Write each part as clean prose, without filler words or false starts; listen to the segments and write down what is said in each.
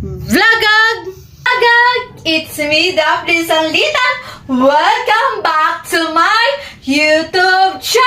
Vlogag! Vlogag! It's me, Daphne Sanlita. Welcome back to my YouTube channel!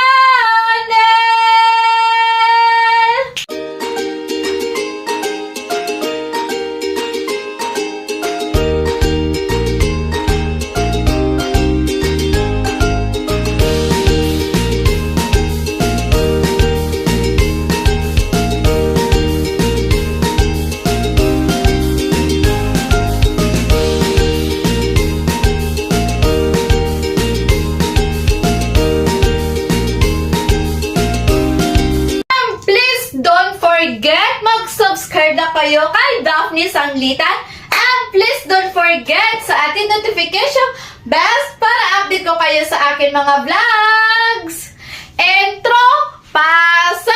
Forget mag-subscribe na kayo kay Daphne Sanglitan. And please don't forget sa ating notification bells para update ko kayo sa akin mga vlogs. Intro, pasok!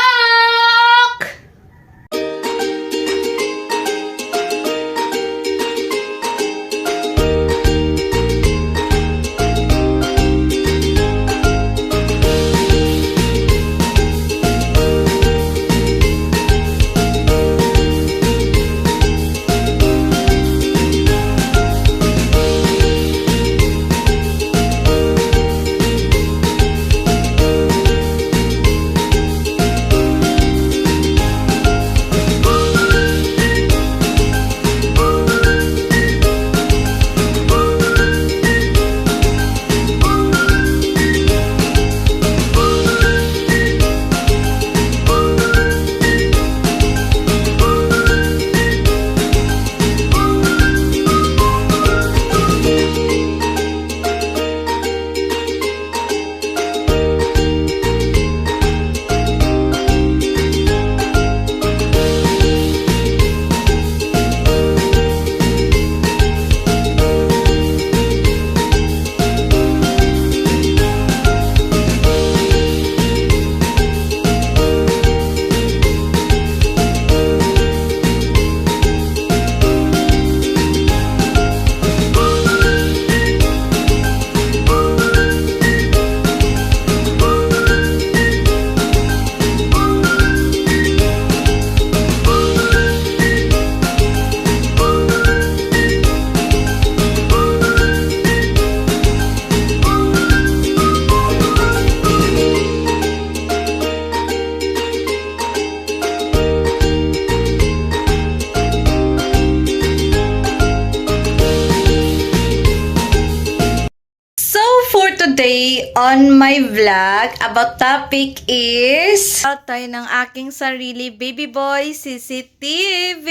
Today on my vlog, about topic is tayo ng aking sarili baby boy CCTV.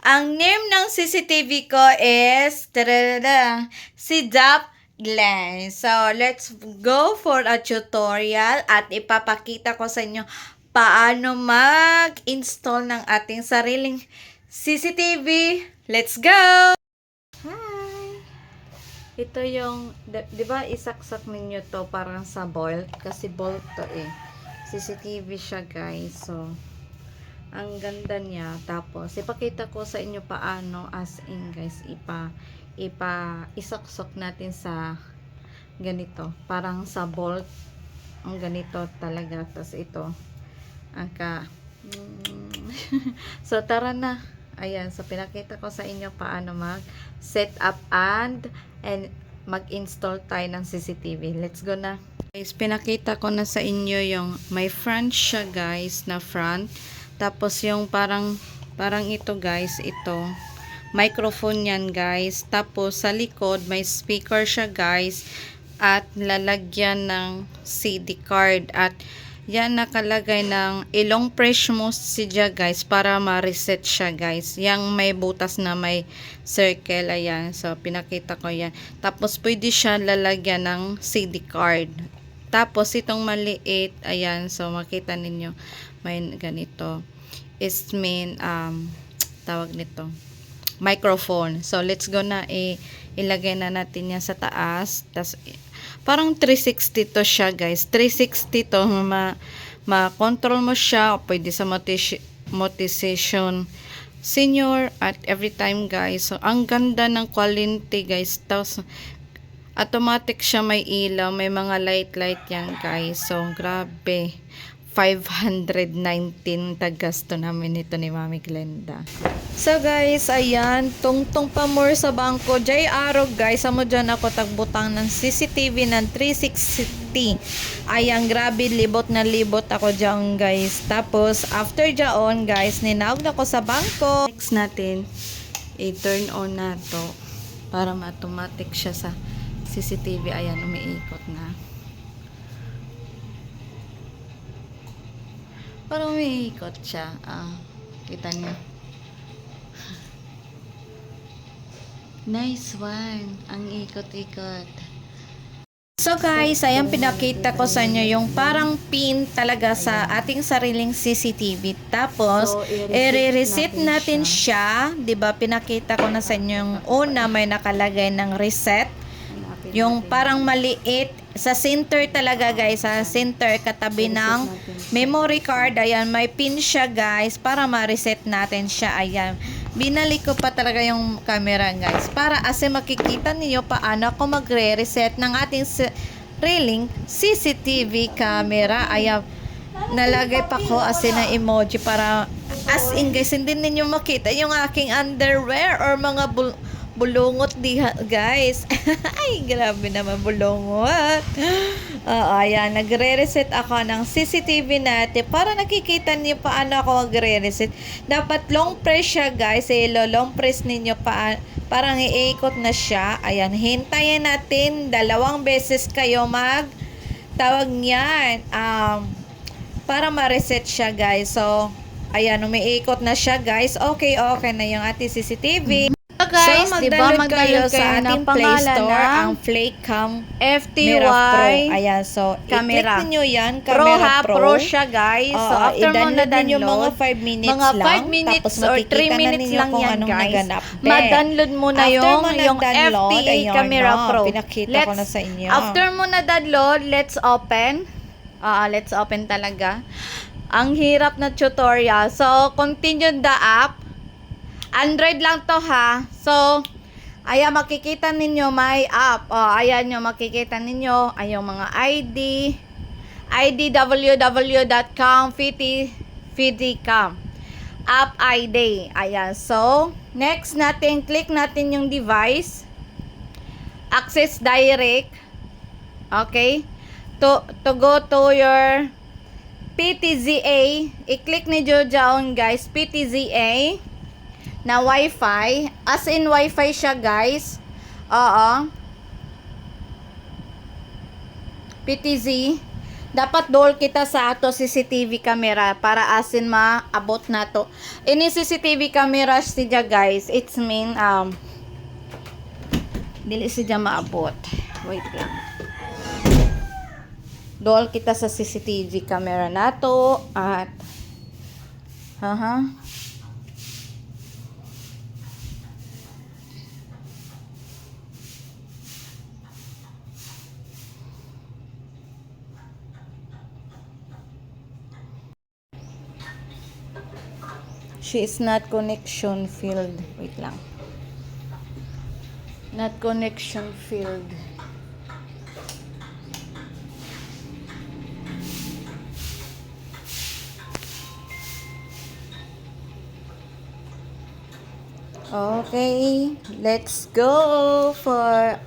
Ang name ng CCTV ko is si Dap Glenn. So let's go for a tutorial at ipapakita ko sa inyo paano mag-install ng ating sariling CCTV. Let's go! Ito yung, di ba isaksak ninyo to parang sa bolt? Kasi bolt to eh. CCTV siya guys. So, ang ganda niya. Tapos, ipakita ko sa inyo paano as in guys, isaksak natin sa ganito. Parang sa bolt. Ang ganito talaga. Tapos ito. So, tara na. Ayan. So, pinakita ko sa inyo paano mag-set up and mag-install tayo ng CCTV. Let's go na. Guys, pinakita ko na sa inyo yung may front siya guys, na front. Tapos yung parang ito guys, ito. Microphone yan guys. Tapos sa likod may speaker siya guys. At lalagyan ng CD card. At yan nakalagay ng ilong press mo siya guys para ma-reset siya guys. Yang may butas na may circle, ayan. So pinakita ko yan. Tapos pwede siya lalagyan ng CD card. Tapos itong maliit, ayan. So makita ninyo may ganito. Is tawag nito microphone. So let's go na, ilagay na natin yan sa taas. Tapos parang 360 to siya guys. 360 to, ma-control mo siya. O pwede sa motivation senior at every time guys. So ang ganda ng quality guys. Tapos automatic siya, may ilaw, may mga light yan guys. So grabe. 519 tagasto namin ito ni Mami Glenda. So guys, ayan, tungtong pa more sa bangko. Jay Arog guys, amo dyan ako tagbutang ng CCTV ng 360. Ayan, grabe, libot na libot ako dyan guys. Tapos, after dyan guys, ninawag na ko sa bangko. Next natin, i-turn on na to para ma-automatic siya sa CCTV. Ayan, umiikot na. Parang umiikot siya. Kita niyo. Nice one. Ang ikot-ikot. So guys, ayan pinakita ko sa inyo yung parang pin talaga sa ating sariling CCTV. Tapos, i-reset natin siya. 'Di ba? Pinakita ko na sa inyo yung una may nakalagay ng reset. Yung parang maliit sa center talaga guys, sa center katabi ng memory card. Ayan, may pin siya guys para ma-reset natin siya. Ayan, binalik ko pa talaga yung camera guys para kasi makikita niyo paano ako magre-reset ng ating sariling CCTV camera. Ayan, nalagay pa ko as in na emoji para as in guys hindi ninyo makita yung aking underwear or mga bulungot diha guys. Ay, grabe naman bulungot. Ayan, nagre-reset ako ng CCTV natin para nakikita niyo paano ako magre-reset. Dapat long press siya guys. Long press ninyo parang iikot na siya. Ayan, hintayin natin 2 beses kayo tawag niyan. Para ma-reset siya guys. So, ayan, umiikot na siya guys. Okay na yung ating CCTV. So guys, magdownload kayo sa ating Play Store ang Flaycam FTY Pro. Ayan, so i-click niyo yan, Camera Pro siya guys. So after mo na-download, mga 5 minutes lang, 5 minutes tapos or 3 minutes lang yan guys. Ma-download mo na yung FTA Camera Pro. Pinakita ko na sa inyo. After mo na-download, let's open. Let's open talaga. Ang hirap na tutorial. So, continue the app. Android lang to ha. So, ayan makikita ninyo may app. Ayan yung makikita ninyo. Ay yung mga ID www.com FTCam app ID. Ayan. So, next natin, click natin yung device. Access direct. Okay. To go to your PTZA. I-click niyo dyan guys. PTZA. Na Wi-Fi. As in Wi-Fi siya guys. PTZ. Dapat dool kita sa ato CCTV camera para as in maabot na to. Ini CCTV camera siya guys. It's mean dili siya maabot. Wait lang. Dool kita sa CCTV camera nato at she is not connection field. Wait lang. Not connection field. Okay, let's go for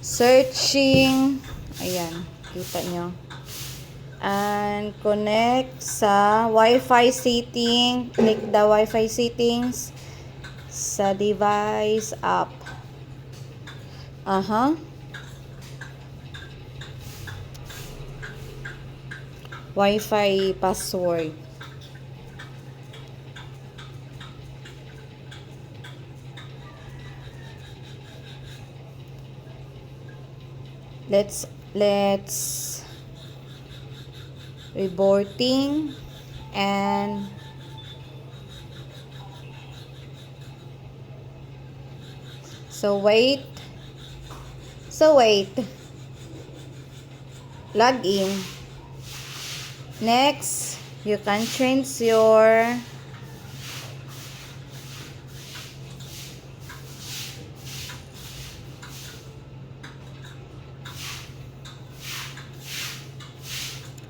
searching. Ayan, kita nyo. And connect sa Wi-Fi setting. Click the Wi-Fi settings sa device app. Wi-Fi password. Let's reporting and wait log in. Next, you can change your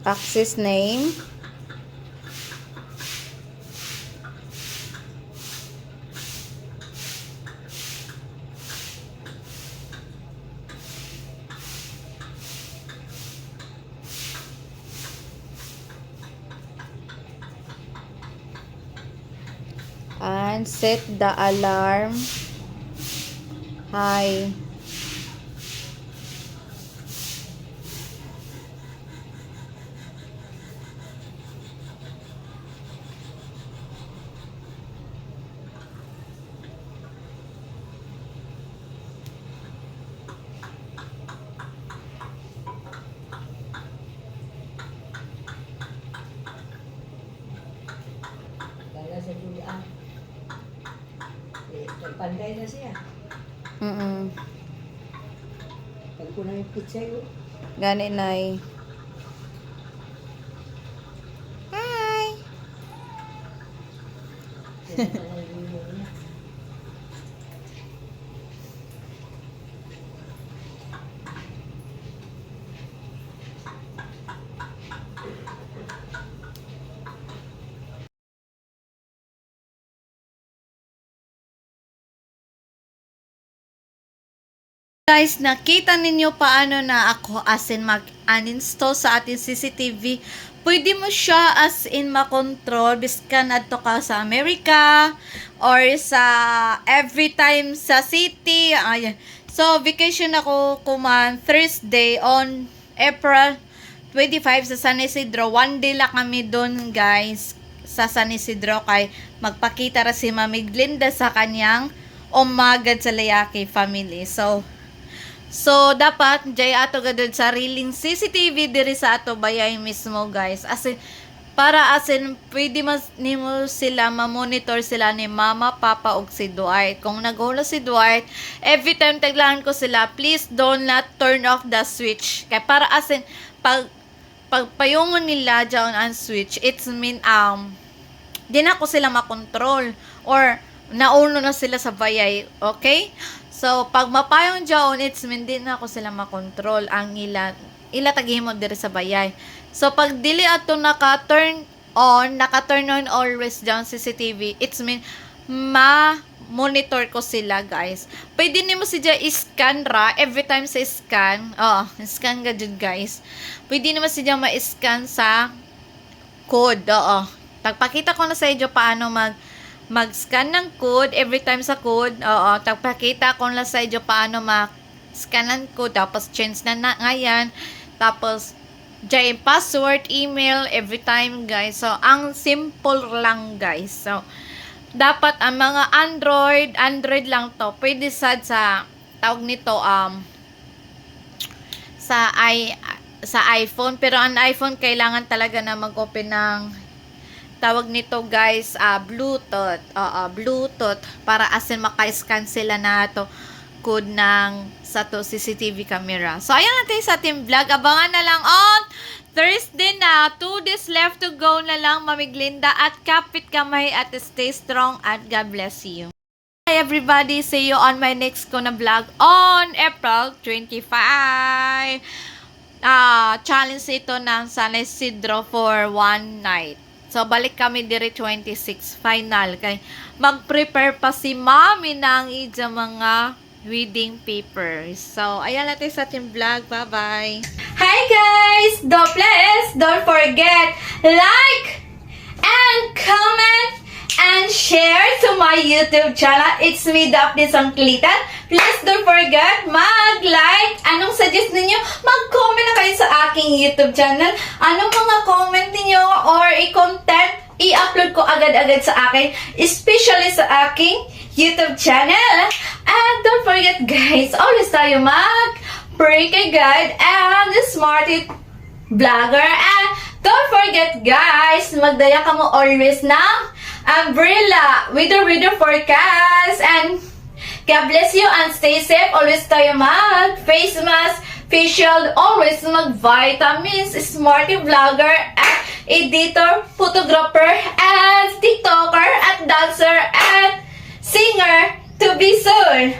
access name. And set the alarm high. Kaya sa Julian. Nagpanday na siya. Pag ko na yung pizza yun. Gani nay. Hi. Guys, nakita ninyo paano na ako as in mag-uninstall sa ating CCTV. Pwede mo siya as in makontrol biskan adto ka sa America or sa every time sa city. Ayan. So, vacation ako kuman Thursday on April 25 sa San Isidro. One day lang kami doon, guys, sa San Isidro kay magpakita ra si Mami Glinda sa kanyang umagad sa Layaki family. So, dapat, jay ato gadod sariling CCTV diri sa ato bayay mismo, guys. Para pwede nimo sila, ma-monitor sila ni Mama, Papa, ug si Dwight. Kung naghulo si Dwight, every time taglaan ko sila, please do not turn off the switch. Kaya para pagpayungon nila dyan ang switch, it's mean, di na ko sila makontrol. Or, nauno na sila sa bayay. Okay? So, pag mapayong dyan, it's mean, di na ako sila makontrol ang ila taghimo diri sa bayay. So, pag dili ato naka-turn on always dyan CCTV, it's mean, ma-monitor ko sila, guys. Pwede nimo siya i-scan ra, every time sa scan, scan ka dyan, guys. Pwede nimo siya ma-scan sa code, Tagpakita ko na sa inyo paano mag-scan ng code, every time sa code, tagpakita ko na sa inyo paano mag-scan ng code, tapos change na ngayon, tapos, dyan password, email, every time, guys. So, ang simple lang, guys. So, dapat ang mga Android lang to, pwede sad sa, tawag nito, sa iPhone, pero ang iPhone, kailangan talaga na mag-open ng tawag nito, guys, Bluetooth. Bluetooth. Para asin maka-scan sila na to code ng sa to CCTV camera. So, ayan natin sa ating vlog. Abangan na lang on Thursday na. 2 days left to go na lang, Mami Glinda. At kapit kamay at stay strong at God bless you. Hi everybody. See you on my next ko na vlog on April 25. Challenge ito ng San Isidro for one night. So, balik kami diri 26 final. Kay mag-prepare pa si Mami ng ija mga wedding papers. So, ayan natin sa ating vlog. Bye-bye! Hi guys! Don't forget, like and comment and share to my YouTube channel. It's me, Daphne Sangklitan. Please don't forget, mag-like. Anong suggest ninyo? Mag-comment na kayo sa aking YouTube channel. Anong mga comment ninyo or i-content, i-upload ko agad-agad sa akin, especially sa aking YouTube channel. And don't forget, guys, always tayo mag-pray kay God and smarty vlogger. And don't forget, guys, magdaya ka mo always ng umbrella with the weather forecast. And God bless you and stay safe. Always tayo mag-face mask, facial, always mag-vitamins, smarty vlogger, at editor, photographer, and TikToker, at dancer, and singer to be soon.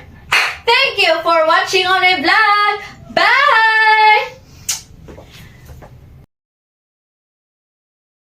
Thank you for watching on my vlog. Bye!